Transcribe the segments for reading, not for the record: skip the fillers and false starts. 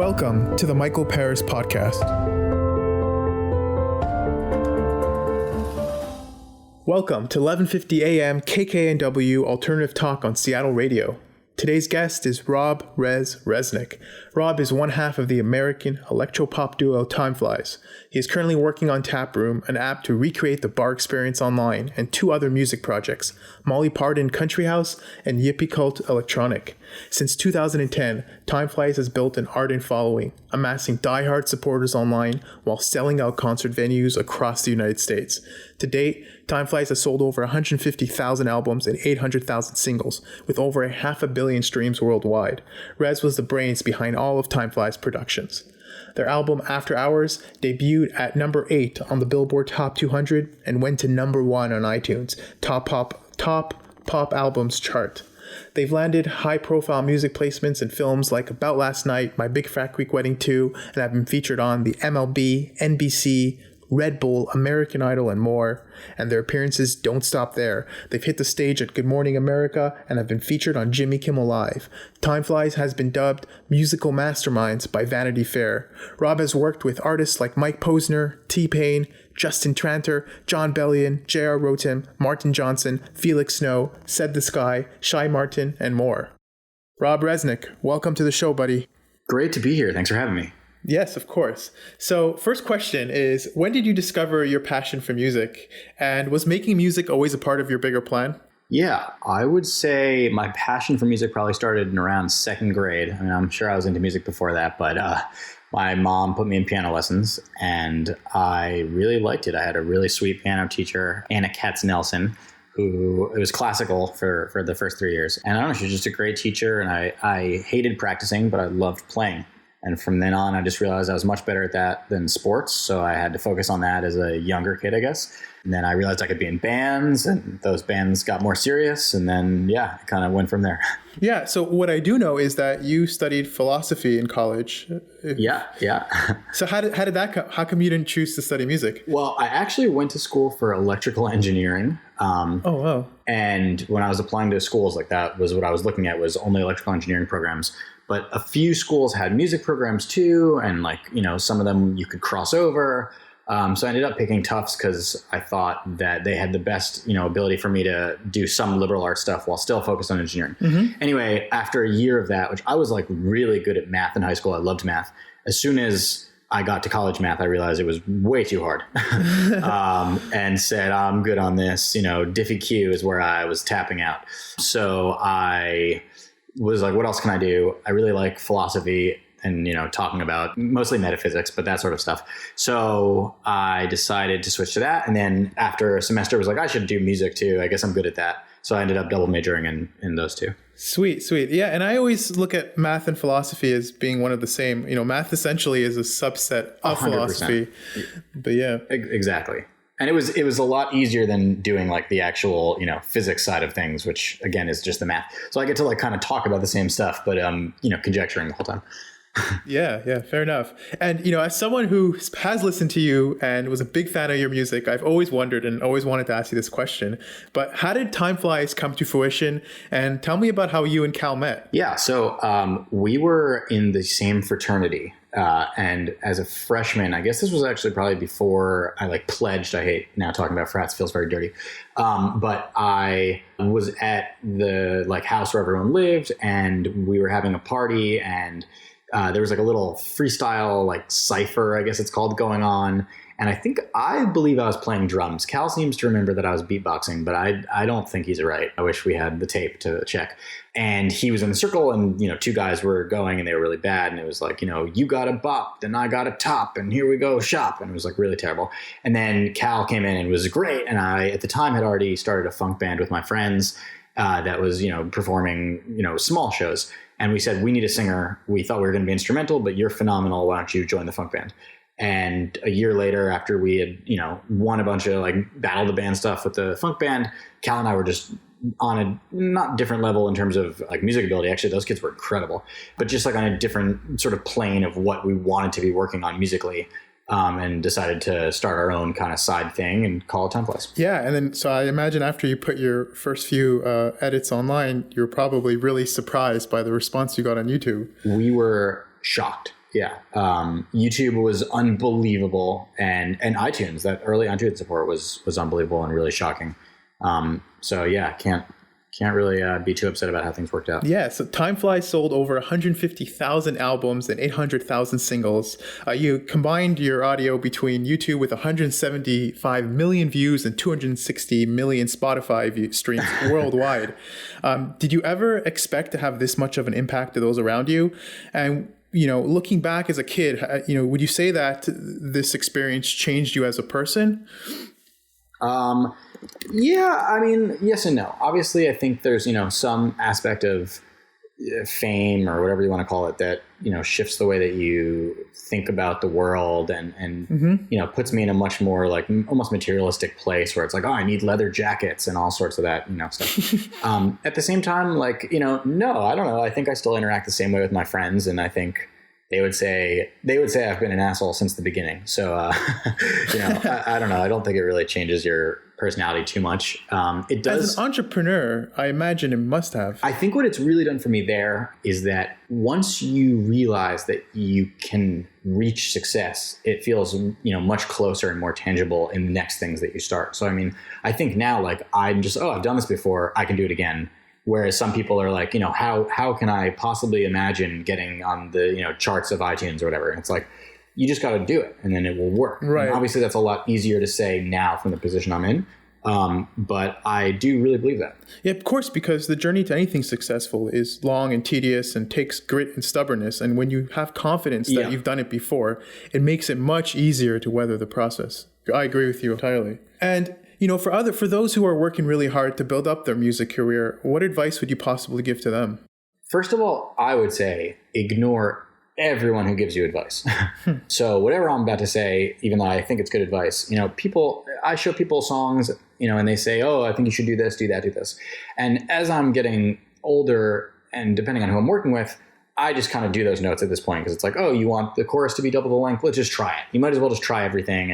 Welcome to the Michael Paris Podcast. Welcome to 11:50 a.m. KKNW Alternative Talk on Seattle Radio. Today's guest is Rob Resnick. Rob is one half of the American electropop duo Timeflies. He is currently working on Taproom, an app to recreate the bar experience online, and two other music projects, Molly Parton Country House and Yippie Cult Electronic. Since 2010, Timeflies has built an ardent following, amassing diehard supporters online while selling out concert venues across the United States. To date, Timeflies has sold over 150,000 albums and 800,000 singles, with over 500 million streams worldwide. Rez was the brains behind all of Timeflies' productions. Their album After Hours debuted at number 8 on the Billboard Top 200 and went to number 1 on iTunes top pop albums chart. They've landed high-profile music placements in films like About Last Night, My Big Fat Greek Wedding 2, and have been featured on the MLB, NBC, Red Bull, American Idol, and more. And their appearances don't stop there. They've hit the stage at Good Morning America and have been featured on Jimmy Kimmel Live. Timeflies has been dubbed musical masterminds by Vanity Fair. Rob has worked with artists like Mike Posner, T-Pain, Justin Tranter, John Bellion, J.R. Rotem, Martin Johnson, Felix Snow, Said the Sky, Shy Martin, and more. Rob Resnick, welcome to the show, buddy. Great to be here. Thanks for having me. Yes, of course. So first question is, when did you discover your passion for music? And was making music always a part of your bigger plan? Yeah, I would say my passion for music probably started in around second grade. I mean, I'm sure I was into music before that, but my mom put me in piano lessons and I really liked it. I had a really sweet piano teacher, Anna Katz-Nelson, who it was classical for the first 3 years. And I don't know, she was just a great teacher, and I hated practicing, but I loved playing. And from then on, I just realized I was much better at that than sports. So I had to focus on that as a younger kid, I guess. And then I realized I could be in bands, and those bands got more serious. And then, yeah, it kind of went from there. Yeah. So what I do know is that you studied philosophy in college. Yeah. So how did that come? How come you didn't choose to study music? Well, I actually went to school for electrical engineering. Oh, wow. And when I was applying to schools, like that was what I was looking at, was only electrical engineering programs. But a few schools had music programs too, and some of them you could cross over. So I ended up picking Tufts because I thought that they had the best, ability for me to do some liberal arts stuff while still focused on engineering. Mm-hmm. Anyway, after a year of that, which I was really good at math in high school, I loved math. As soon as I got to college math, I realized it was way too hard, and said, I'm good on this. Diffie Q is where I was tapping out. So I was like, what else can I do? I really like philosophy and, talking about mostly metaphysics, but that sort of stuff. So I decided to switch to that. And then after a semester, I was like, I should do music too. I guess I'm good at that. So I ended up double majoring in those two. Sweet. Yeah. And I always look at math and philosophy as being one of the same. Math essentially is a subset of 100%. Philosophy. But yeah. Exactly. And it was a lot easier than doing the actual, physics side of things, which again is just the math. So I get to kind of talk about the same stuff, but conjecturing the whole time. Yeah, fair enough. And, as someone who has listened to you and was a big fan of your music, I've always wondered and always wanted to ask you this question. But how did Timeflies come to fruition? And tell me about how you and Cal met. Yeah, so we were in the same fraternity. And as a freshman, I guess this was actually probably before I pledged. I hate now talking about frats, feels very dirty. But I was at the house where everyone lived, and we were having a party, and there was a little freestyle cipher, I guess it's called, going on. And I believe I was playing drums. Cal seems to remember that I was beatboxing, but I don't think he's right. I wish we had the tape to check. And he was in the circle, and, two guys were going, and they were really bad. And it was you got a bop, then I got a top, and here we go shop. And it was really terrible. And then Cal came in and was great. And I, at the time, had already started a funk band with my friends that was, performing, small shows. And we said, we need a singer. We thought we were going to be instrumental, but you're phenomenal. Why don't you join the funk band? And a year later, after we had, won a bunch of battle the band stuff with the funk band, Cal and I were just on a not different level in terms of music ability. Actually, those kids were incredible, but just on a different sort of plane of what we wanted to be working on musically. And decided to start our own kind of side thing and call it Timeflies. Yeah. And then, so I imagine after you put your first few edits online, you're probably really surprised by the response you got on YouTube. We were shocked. Yeah. YouTube was unbelievable, and iTunes, that early iTunes support was unbelievable and really shocking. So yeah, can't really be too upset about how things worked out. Yeah, so Timeflies sold over 150,000 albums and 800,000 singles. You combined your audio between YouTube with 175 million views and 260 million Spotify streams worldwide. Did you ever expect to have this much of an impact to those around you? And looking back as a kid, would you say that this experience changed you as a person? Yeah, I mean, yes and no. Obviously, I think there's, some aspect of fame or whatever you want to call it that, shifts the way that you think about the world and puts me in a much more like almost materialistic place where it's like, oh, I need leather jackets and all sorts of that, stuff. At the same time, like, no, I don't know. I think I still interact the same way with my friends, and I think they would say I've been an asshole since the beginning. So, I don't know. I don't think it really changes your personality too much. It does. As an entrepreneur, I imagine it must have. I think what it's really done for me there is that once you realize that you can reach success, it feels, much closer and more tangible in the next things that you start. So, I mean, I think now, like, I'm just, I've done this before, I can do it again. Whereas some people are like, how can I possibly imagine getting on the, charts of iTunes or whatever? And it's like, you just got to do it and then it will work. Right. And obviously that's a lot easier to say now from the position I'm in. But I do really believe that. Yeah, of course, because the journey to anything successful is long and tedious and takes grit and stubbornness. And when you have confidence that you've done it before, it makes it much easier to weather the process. I agree with you entirely. And for those who are working really hard to build up their music career, what advice would you possibly give to them? First of all, I would say ignore everyone who gives you advice. So whatever I'm about to say, even though I think it's good advice, I show people songs, and they say, oh, I think you should do this, do that, do this. And as I'm getting older and depending on who I'm working with, I just kind of do those notes at this point because it's like, oh, you want the chorus to be double the length? Let's just try it. You might as well just try everything.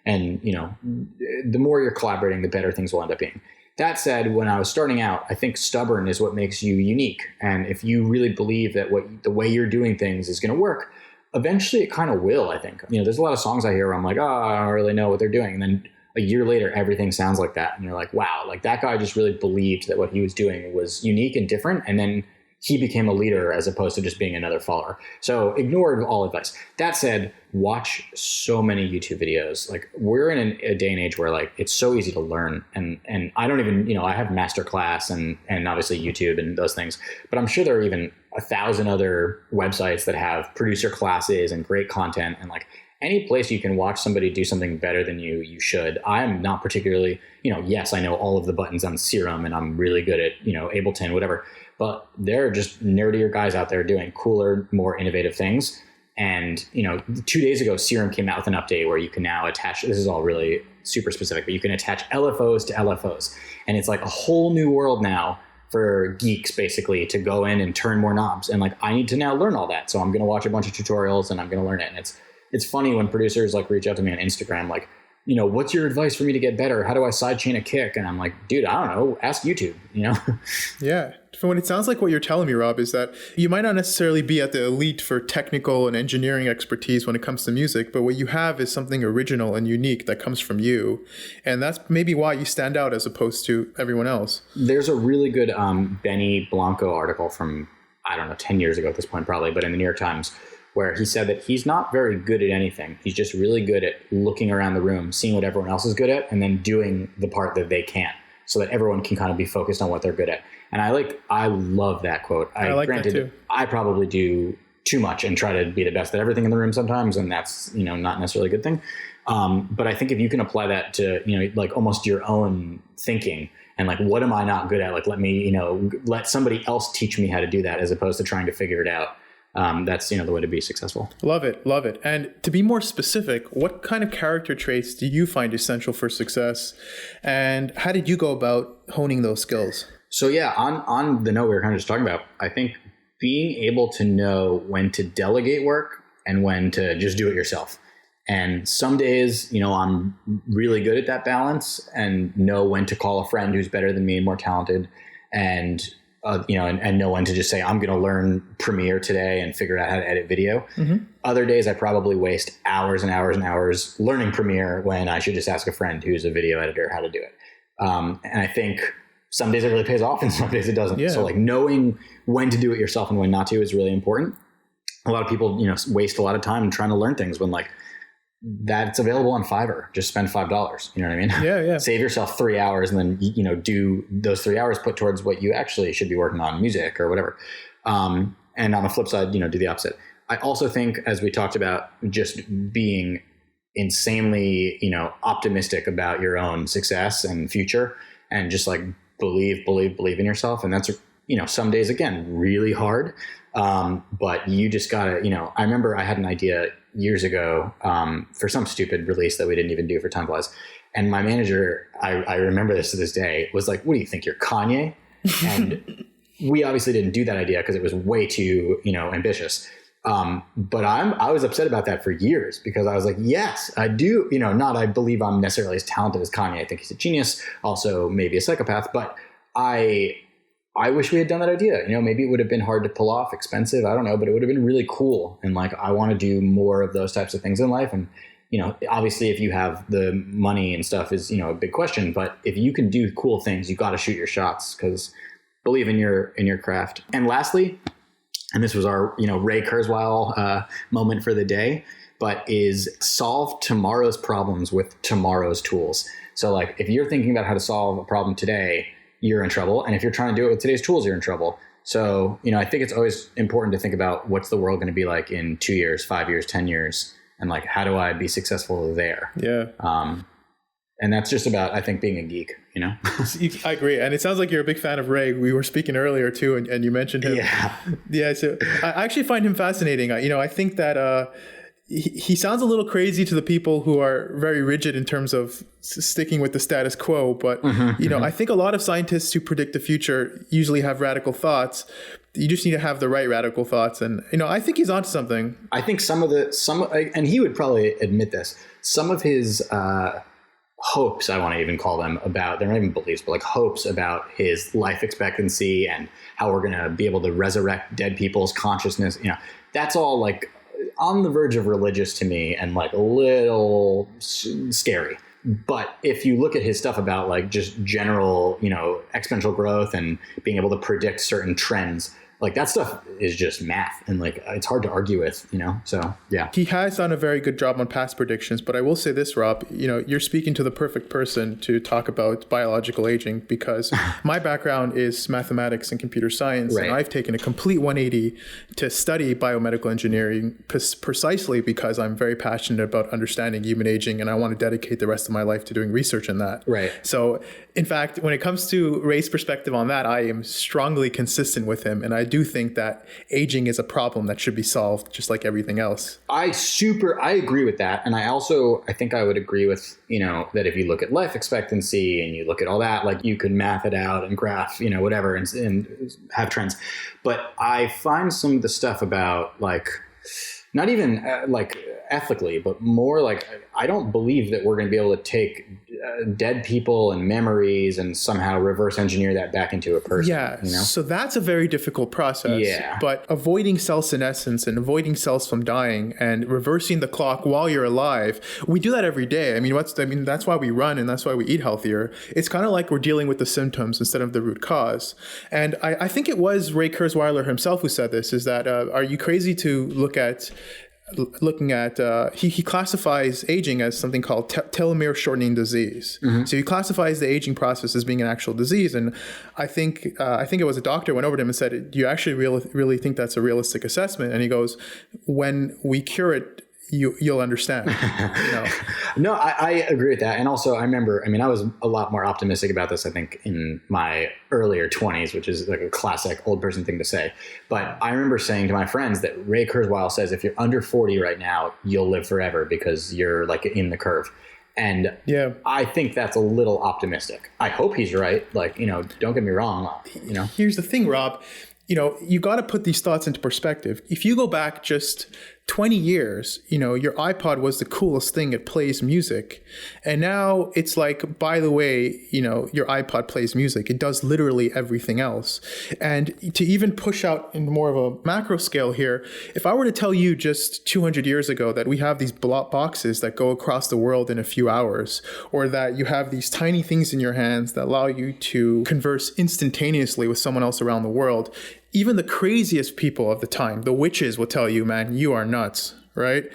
And the more you're collaborating, the better things will end up being. That said, when I was starting out, I think stubborn is what makes you unique. And if you really believe that the way you're doing things is going to work, eventually it kind of will, I think. There's a lot of songs I hear where I'm like, oh, I don't really know what they're doing. And then a year later, everything sounds like that. And you're like, wow, like that guy just really believed that what he was doing was unique and different. And then he became a leader as opposed to just being another follower. So ignore all advice. That said, watch so many YouTube videos. Like we're in a day and age where like it's so easy to learn. And I don't even, I have Masterclass and obviously YouTube and those things, but I'm sure there are even 1,000 other websites that have producer classes and great content. And like any place you can watch somebody do something better than you should. I'm not particularly, yes, I know all of the buttons on Serum and I'm really good at, Ableton, whatever. But there are just nerdier guys out there doing cooler, more innovative things. And, 2 days ago, Serum came out with an update where you can now attach, this is all really super specific, but you can attach LFOs to LFOs. And it's like a whole new world now for geeks, basically, to go in and turn more knobs. And like, I need to now learn all that. So I'm going to watch a bunch of tutorials and I'm going to learn it. And it's funny when producers like reach out to me on Instagram, like, what's your advice for me to get better? How do I sidechain a kick? And I'm like, dude, I don't know. Ask YouTube, Yeah. From what it sounds like what you're telling me, Rob, is that you might not necessarily be at the elite for technical and engineering expertise when it comes to music, but what you have is something original and unique that comes from you. And that's maybe why you stand out as opposed to everyone else. There's a really good Benny Blanco article from, 10 years ago at this point, probably, but in the New York Times, where he said that he's not very good at anything. He's just really good at looking around the room, seeing what everyone else is good at, and then doing the part that they can't, so that everyone can kind of be focused on what they're good at. And I love that quote. I like that too. I probably do too much and try to be the best at everything in the room sometimes, and that's, not necessarily a good thing. But I think if you can apply that to, like almost your own thinking and like, what am I not good at? Like, let me, let somebody else teach me how to do that as opposed to trying to figure it out. That's, the way to be successful. Love it. Love it. And to be more specific, what kind of character traits do you find essential for success? And how did you go about honing those skills? So yeah, on the note we were kind of just talking about, I think being able to know when to delegate work and when to just do it yourself. And some days, I'm really good at that balance and know when to call a friend who's better than me and more talented. And and know when to just say, I'm going to learn Premiere today and figure out how to edit video. Other days I probably waste hours and hours and hours learning Premiere when I should just ask a friend who's a video editor how to do it. And I think some days it really pays off and some days it doesn't. So like knowing when to do it yourself and when not to is really important. A lot of people, waste a lot of time trying to learn things when like that's available on Fiverr. Just spend $5. You know what I mean? Yeah. Save yourself 3 hours and then, do those 3 hours put towards what you actually should be working on, music or whatever. And on the flip side, do the opposite. I also think, as we talked about, just being insanely, optimistic about your own success and future and just like believe in yourself. And that's, some days, again, really hard. But you just gotta, I remember I had an idea years ago for some stupid release that we didn't even do for Timeflies. And my manager, I remember this to this day, was like, what do you think, you're Kanye? And we obviously didn't do that idea because it was way too, ambitious. But I was upset about that for years because I was like, yes, I do, I believe I'm necessarily as talented as Kanye. I think he's a genius, also maybe a psychopath, but I wish we had done that idea. Maybe it would have been hard to pull off, expensive. I don't know, but it would have been really cool. And like, I want to do more of those types of things in life. And, obviously if you have the money and stuff is, a big question, but if you can do cool things, you got to shoot your shots because believe in your craft. And lastly, and this was our, Ray Kurzweil moment for the day, but is solve tomorrow's problems with tomorrow's tools. So like, if you're thinking about how to solve a problem today, you're in trouble. And if you're trying to do it with today's tools, you're in trouble. So, I think it's always important to think about what's the world going to be like in 2 years, 5 years, 10 years. And like, how do I be successful there? Yeah. And that's just about, I think, being a geek, I agree. And it sounds like you're a big fan of Ray. We were speaking earlier too, and you mentioned him. Yeah. So I actually find him fascinating. I think that, he sounds a little crazy to the people who are very rigid in terms of sticking with the status quo. But, I think a lot of scientists who predict the future usually have radical thoughts. You just need to have the right radical thoughts. And, I think he's onto something. I think and he would probably admit this, some of his hopes, I want to even call them, about, they're not even beliefs, but like hopes about his life expectancy and how we're going to be able to resurrect dead people's consciousness. That's all like on the verge of religious to me and like a little scary. But if you look at his stuff about like just general, exponential growth and being able to predict certain trends, like that stuff is just math and like it's hard to argue with, so yeah. He has done a very good job on past predictions, but I will say this, Rob, you're speaking to the perfect person to talk about biological aging because my background is mathematics and computer science. Right. And I've taken a complete 180 to study biomedical engineering precisely because I'm very passionate about understanding human aging and I want to dedicate the rest of my life to doing research in that. Right. So in fact, when it comes to Ray's perspective on that, I am strongly consistent with him. And I do think that aging is a problem that should be solved just like everything else. I agree with that. And I think I would agree with, that if you look at life expectancy and you look at all that, like you could math it out and graph, whatever and have trends. But I find some of the stuff about like, not even like ethically, but more like, I don't believe that we're going to be able to take dead people and memories and somehow reverse engineer that back into a person. Yeah. So that's a very difficult process. Yeah. But avoiding cell senescence and avoiding cells from dying and reversing the clock while you're alive, we do that every day. That's why we run and that's why we eat healthier. It's kind of like we're dealing with the symptoms instead of the root cause. And I think it was Ray Kurzweil himself who said this, is that, are you crazy to looking at he classifies aging as something called telomere shortening disease. Mm-hmm. So he classifies the aging process as being an actual disease. And I think it was a doctor went over to him and said, do you actually really think that's a realistic assessment? And he goes, when we cure it, you'll understand. No, I agree with that. And also I remember, I was a lot more optimistic about this, I think, in my earlier 20s, which is like a classic old person thing to say. But I remember saying to my friends that Ray Kurzweil says, if you're under 40 right now, you'll live forever because you're like in the curve. And yeah, I think that's a little optimistic. I hope he's right. Like, don't get me wrong, Here's the thing, Rob. You got to put these thoughts into perspective. If you go back just 20 years, your iPod was the coolest thing. It plays music. And now it's like, by the way, your iPod plays music. It does literally everything else. And to even push out in more of a macro scale here, if I were to tell you just 200 years ago that we have these boxes that go across the world in a few hours, or that you have these tiny things in your hands that allow you to converse instantaneously with someone else around the world, even the craziest people of the time, the witches, will tell you, man, you are nuts, right?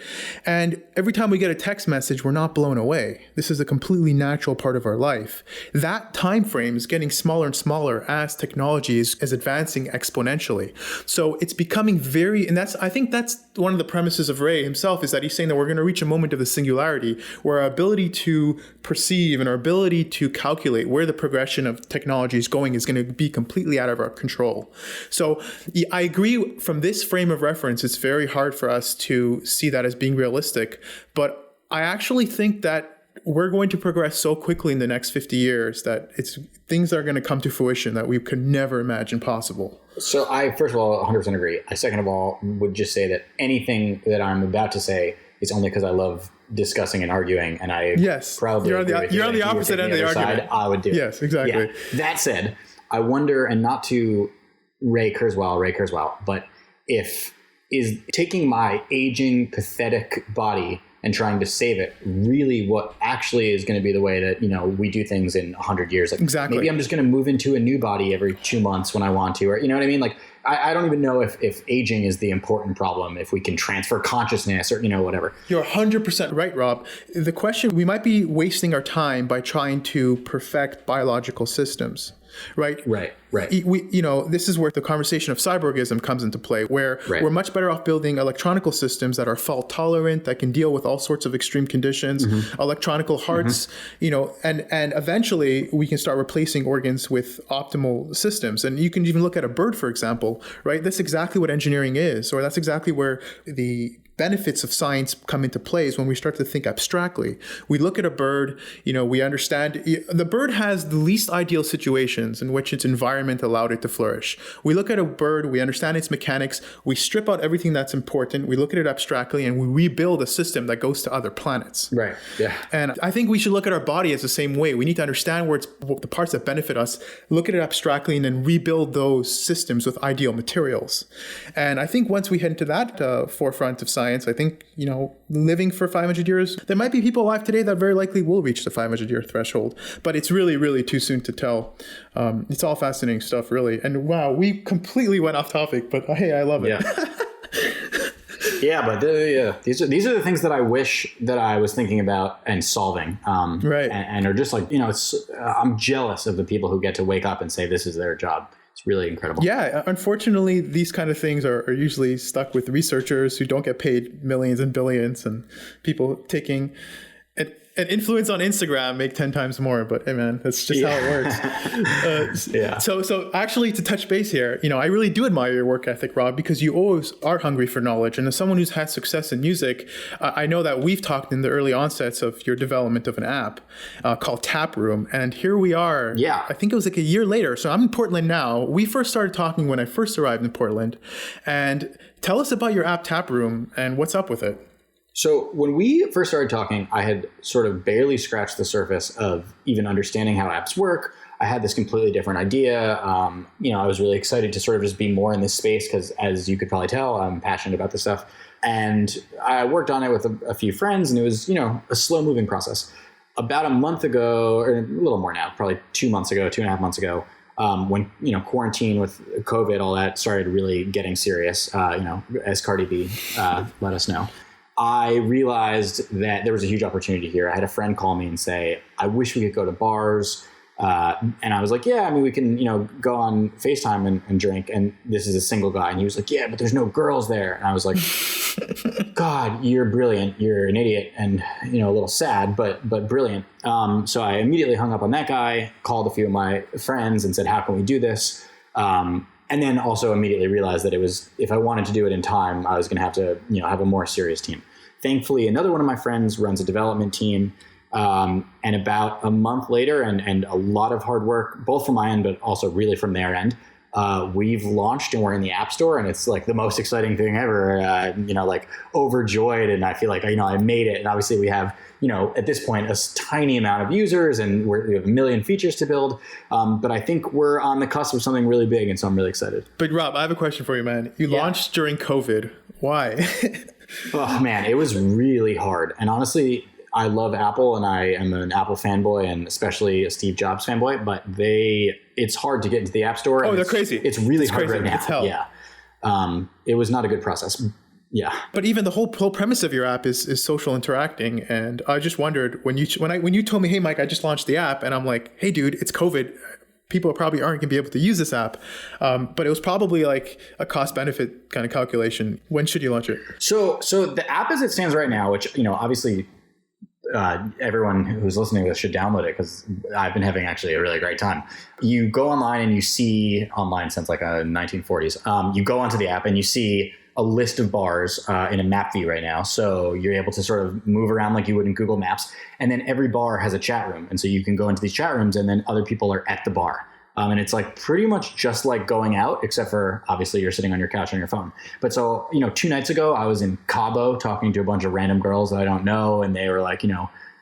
And every time we get a text message, we're not blown away. This is a completely natural part of our life. That time frame is getting smaller and smaller as technology is advancing exponentially. So it's becoming I think that's one of the premises of Ray himself, is that he's saying that we're going to reach a moment of the singularity where our ability to perceive and our ability to calculate where the progression of technology is going is going to be completely out of our control. So I agree, from this frame of reference, it's very hard for us to see that as being realistic. But I actually think that we're going to progress so quickly in the next 50 years that things are going to come to fruition that we could never imagine possible. So I, first of all, 100% agree. I, second of all, would just say that anything that I'm about to say is only because I love discussing and arguing, and I probably you're on the opposite end of the argument. Side, I would do. Yes, exactly. Yeah. That said, I wonder, and not to Ray Kurzweil, but is taking my aging, pathetic body and trying to save it really what actually is going to be the way that, we do things in 100 years? Like, exactly. Maybe I'm just going to move into a new body every 2 months when I want to, or you know what I mean? Like, I don't even know if aging is the important problem, if we can transfer consciousness or, whatever. You're 100% right, Rob. The question, we might be wasting our time by trying to perfect biological systems. Right. This is where the conversation of cyborgism comes into play, where we're much better off building electronical systems that are fault tolerant, that can deal with all sorts of extreme conditions, electronical hearts, and eventually we can start replacing organs with optimal systems. And you can even look at a bird, for example, right? That's exactly what engineering is, or that's exactly where the benefits of science come into play, is when we start to think abstractly. We look at a bird, we understand the bird has the least ideal situations in which its environment allowed it to flourish. We look at a bird, we understand its mechanics, we strip out everything that's important, we look at it abstractly, and we rebuild a system that goes to other planets. Right. Yeah. And I think we should look at our body as the same way. We need to understand what the parts that benefit us, look at it abstractly, and then rebuild those systems with ideal materials. And I think once we head into that forefront of science, I think, living for 500 years, there might be people alive today that very likely will reach the 500-year threshold, but it's really, really too soon to tell. It's all fascinating stuff, really. And wow, we completely went off topic, but hey, I love it. Yeah. But these are the things that I wish that I was thinking about and solving. Right. And are just like, I'm jealous of the people who get to wake up and say this is their job. It's really incredible. Yeah. Unfortunately, these kind of things are usually stuck with researchers who don't get paid millions and billions, and people taking an influence on Instagram make 10 times more. But hey, man, that's just how it works. So actually, to touch base here, I really do admire your work ethic, Rob, because you always are hungry for knowledge. And as someone who's had success in music, I know that we've talked in the early onsets of your development of an app called Taproom. And here we are. Yeah. I think it was like a year later. So I'm in Portland now. We first started talking when I first arrived in Portland. And tell us about your app Taproom and what's up with it. So when we first started talking, I had sort of barely scratched the surface of even understanding how apps work. I had this completely different idea. I was really excited to sort of just be more in this space because, as you could probably tell, I'm passionate about this stuff. And I worked on it with a few friends, and it was, a slow-moving process. About a month ago, or a little more now, probably 2 months ago, 2.5 months ago, when, quarantine with COVID, all that started really getting serious, as Cardi B let us know. I realized that there was a huge opportunity here. I had a friend call me and say, I wish we could go to bars. And I was like, yeah, we can, go on FaceTime and drink. And this is a single guy. And he was like, yeah, but there's no girls there. And I was like, God, you're brilliant. You're an idiot and, a little sad, but brilliant. So I immediately hung up on that guy, called a few of my friends and said, how can we do this? And then also immediately realized that if I wanted to do it in time, I was going to have to, have a more serious team. Thankfully, another one of my friends runs a development team. And about a month later and a lot of hard work, both from my end, but also really from their end, we've launched and we're in the App Store, and it's like the most exciting thing ever. Like overjoyed, and I feel like I made it. And obviously we have at this point a tiny amount of users, and we have a million features to build. But I think we're on the cusp of something really big, and so I'm really excited. But Rob, I have a question for you, man. You launched during COVID. Why? Oh man, it was really hard. And honestly, I love Apple, and I am an Apple fanboy, and especially a Steve Jobs fanboy, but it's hard to get into the App Store. Oh, they're crazy. It's really hard crazy right now. It's hell. Yeah. It was not a good process. Yeah. But even the whole premise of your app is social interacting. And I just wondered when you told me, hey, Mike, I just launched the app, and I'm like, hey, dude, it's COVID. People probably aren't going to be able to use this app. But it was probably like a cost benefit kind of calculation. When should you launch it? So the app as it stands right now, which, obviously everyone who's listening to this should download it, because I've been having actually a really great time. You go online and you see online since like 1940s. You go onto the app and you see a list of bars in a map view right now. So you're able to sort of move around like you would in Google Maps. And then every bar has a chat room. And so you can go into these chat rooms, and then other people are at the bar. And it's like pretty much just like going out, except for obviously you're sitting on your couch on your phone. But so, 2 nights ago, I was in Cabo talking to a bunch of random girls that I don't know. And they were like,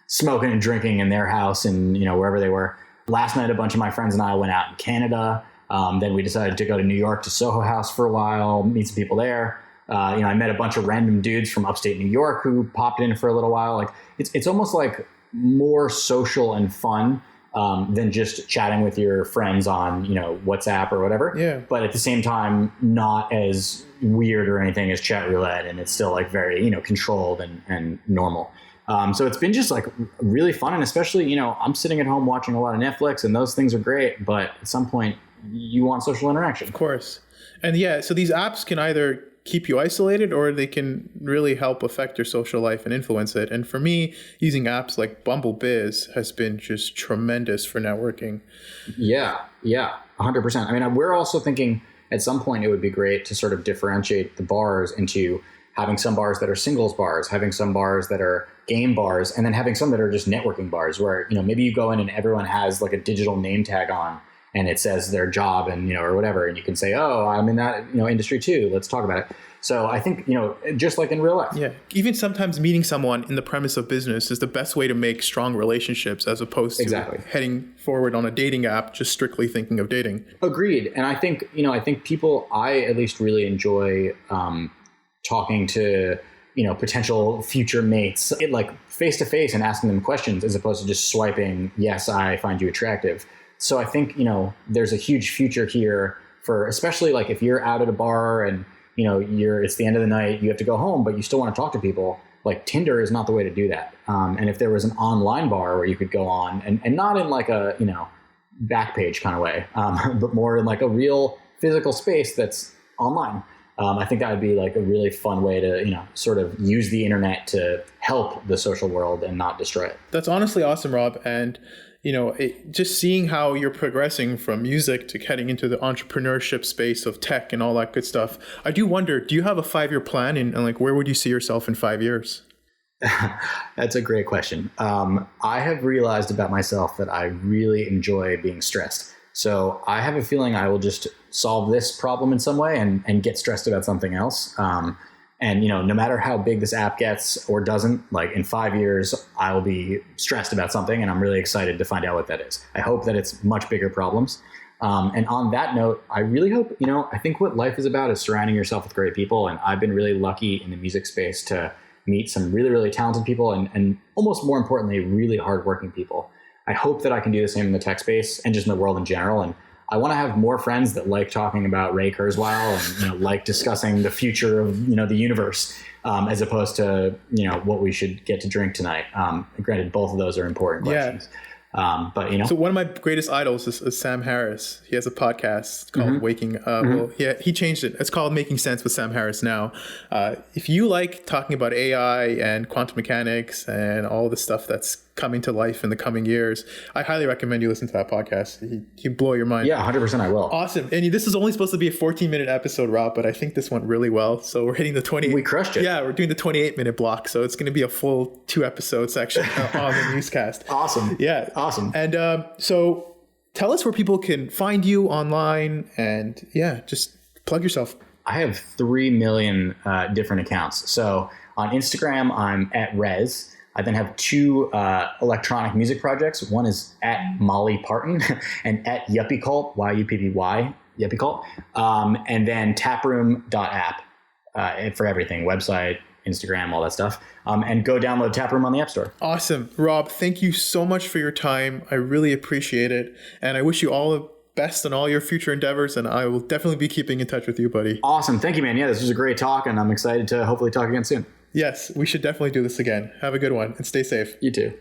smoking and drinking in their house and, wherever they were. Last night, a bunch of my friends and I went out in Canada. Then we decided to go to New York to Soho House for a while, meet some people there. I met a bunch of random dudes from upstate New York who popped in for a little while. Like it's almost like more social and fun than just chatting with your friends on, WhatsApp or whatever. Yeah. But at the same time, not as weird or anything as chat roulette. And it's still like very, controlled and normal. So it's been just like really fun. And especially, I'm sitting at home watching a lot of Netflix, and those things are great. But at some point you want social interaction. Of course. And yeah, so these apps can either keep you isolated, or they can really help affect your social life and influence it. And for me, using apps like Bumble Biz has been just tremendous for networking. Yeah, 100%. I mean, we're also thinking at some point it would be great to sort of differentiate the bars into having some bars that are singles bars, having some bars that are game bars, and then having some that are just networking bars where, maybe you go in and everyone has like a digital name tag on, and it says their job and, or whatever. And you can say, oh, I'm in that, industry too. Let's talk about it. So I think, just like in real life. Yeah. Even sometimes meeting someone in the premise of business is the best way to make strong relationships, as opposed to heading forward on a dating app, just strictly thinking of dating. Agreed. And I think, I at least really enjoy talking to, potential future mates, like face to face and asking them questions, as opposed to just swiping, yes, I find you attractive. So I think, there's a huge future here for, especially like if you're out at a bar and, it's the end of the night, you have to go home, but you still want to talk to people. Like Tinder is not the way to do that. And if there was an online bar where you could go on and not in like a, back page kind of way, but more in like a real physical space that's online. I think that would be like a really fun way to, sort of use the internet to help the social world and not destroy it. That's honestly awesome, Rob. And just seeing how you're progressing from music to heading into the entrepreneurship space of tech and all that good stuff. I do wonder, do you have a 5-year plan, and like, where would you see yourself in 5 years? That's a great question. I have realized about myself that I really enjoy being stressed. So I have a feeling I will just solve this problem in some way and get stressed about something else. And, no matter how big this app gets or doesn't, like in 5 years, I will be stressed about something, and I'm really excited to find out what that is. I hope that it's much bigger problems. And on that note, I really hope, I think what life is about is surrounding yourself with great people. And I've been really lucky in the music space to meet some really, really talented people and almost more importantly, really hardworking people. I hope that I can do the same in the tech space and just in the world in general. And I want to have more friends that like talking about Ray Kurzweil and like discussing the future of the universe as opposed to what we should get to drink tonight. Granted, both of those are important questions. But so one of my greatest idols is Sam Harris. He has a podcast called Waking. Well, he changed it. It's called Making Sense with Sam Harris now. If you like talking about AI and quantum mechanics and all the stuff that's coming to life in the coming years, I highly recommend you listen to that podcast. He blow your mind. Yeah, 100% I will. Awesome. And this is only supposed to be a 14-minute episode, Rob, but I think this went really well. So we're hitting the 28. We crushed it. Yeah, we're doing the 28-minute block. So it's going to be a full 2-episode section on the newscast. Awesome. Yeah. Awesome. And so tell us where people can find you online, and yeah, just plug yourself. I have 3 million different accounts. So on Instagram, I'm at Res. I then have 2 electronic music projects. One is at Molly Parton and at Yuppie Cult, Yuppy, Yuppie Cult. And then taproom.app for everything, website, Instagram, all that stuff. And go download Taproom on the App Store. Awesome. Rob, thank you so much for your time. I really appreciate it. And I wish you all the best in all your future endeavors. And I will definitely be keeping in touch with you, buddy. Awesome. Thank you, man. Yeah, this was a great talk, and I'm excited to hopefully talk again soon. Yes, we should definitely do this again. Have a good one and stay safe. You too.